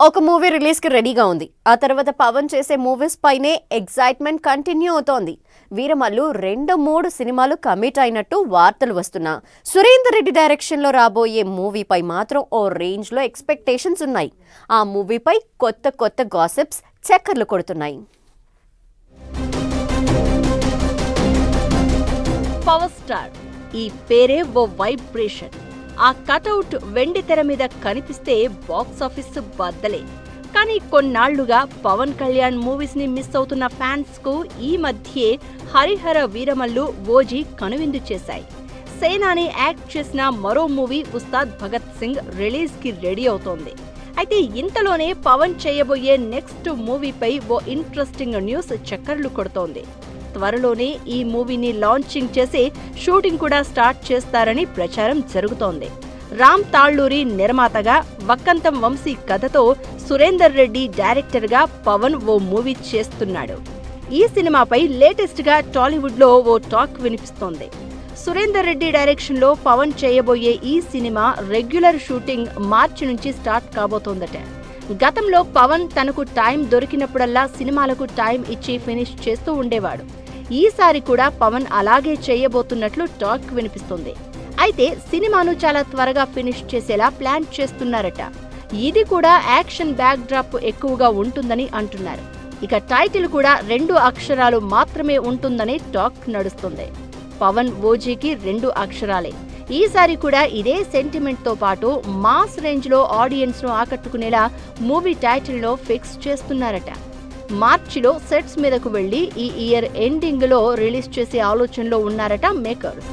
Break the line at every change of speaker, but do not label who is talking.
ఒక movie release కి రెడీగా ఉంది. ఆ తర్వాత పవన్ చేసే మూవీస్ పైనే ఎగ్జైట్మెంట్ కంటిన్యూ అవుతోంది. వీరమల్లు 2-3 సినిమాలు కమిట్ అయినట్టు వార్తలు వస్తున్నా సురేందర్ రెడ్డి డైరెక్షన్ లో రాబోయే మూవీపై మాత్రం ఓ రేంజ్ లో ఎక్స్పెక్టేషన్స్ ఉన్నాయి. ఆ మూవీపై కొత్త గాసిప్స్ చక్కర్లు కొడుతున్నాయి.
పవర్ స్టార్ ఈ పేరే ఓ వైబ్రేషన్. ఆ కటౌట్ వెండి తెర మీద కనిపిస్తే బాక్స్ ఆఫీస్ బద్దలే. కానీ కొన్నాళ్లుగా పవన్ కళ్యాణ్ మూవీస్ ని మిస్ అవుతున్న ఫ్యాన్స్ కు ఈ మధ్యే హరిహర వీరమల్లు ఓజీ కనువిందు చేశాయి. సేనాని యాక్ట్ చేసిన మరో మూవీ ఉస్తాద్ భగత్ సింగ్ రిలీజ్ కి రెడీ అవుతోంది. అయితే ఇంతలోనే పవన్ చేయబోయే నెక్స్ట్ మూవీపై ఓ ఇంట్రెస్టింగ్ న్యూస్ చక్కర్లు కొడుతోంది. త్వరలోనే ఈ మూవీని లాంచింగ్ చేసి షూటింగ్ కూడా స్టార్ట్ చేస్తారని ప్రచారం జరుగుతోంది. రామ్ తాళ్లూరి నిర్మాతగా, వక్కంతం వంశీ కథతో సురేందర్ రెడ్డి డైరెక్టర్గా పవన్ ఓ మూవీ చేస్తున్నాడు. ఈ సినిమాపై లేటెస్ట్ గా టాలీవుడ్ లో ఓ టాక్ వినిపిస్తోంది. సురేందర్ రెడ్డి డైరెక్షన్ లో పవన్ చేయబోయే ఈ సినిమా రెగ్యులర్ షూటింగ్ మార్చి నుంచి స్టార్ట్ కాబోతోందట. గతంలో పవన్ తనకు టైం దొరికినప్పుడల్లా సినిమాలకు టైం ఇచ్చి ఫినిష్ చేస్తూ ఉండేవాడు. ఈసారి కూడా పవన్ అలాగే చేయబోతున్నట్లు టాక్ వినిపిస్తుంది. అయితే సినిమాను చాలా త్వరగా ఫినిష్ చేసేలా ప్లాన్ చేస్తున్నారట. ఇది కూడా యాక్షన్ బ్యాక్ డ్రాప్ ఎక్కువగా ఉంటుందని అంటున్నారు. ఇక టైటిల్ కూడా 2 అక్షరాలు మాత్రమే ఉంటుందని టాక్ నడుస్తుంది. పవన్ ఓజీకి 2 అక్షరాలే. ఈసారి కూడా ఇదే సెంటిమెంట్ తో పాటు మాస్ రేంజ్ లో ఆడియన్స్ ను ఆకట్టుకునేలా మూవీ టైటిల్ లో ఫిక్స్ చేస్తున్నారట. మార్చిలో సెట్స్ మీదకు వెళ్లి ఈ ఇయర్ ఎండింగ్ లో రిలీజ్ చేసే ఆలోచనలో ఉన్నారట మేకర్స్.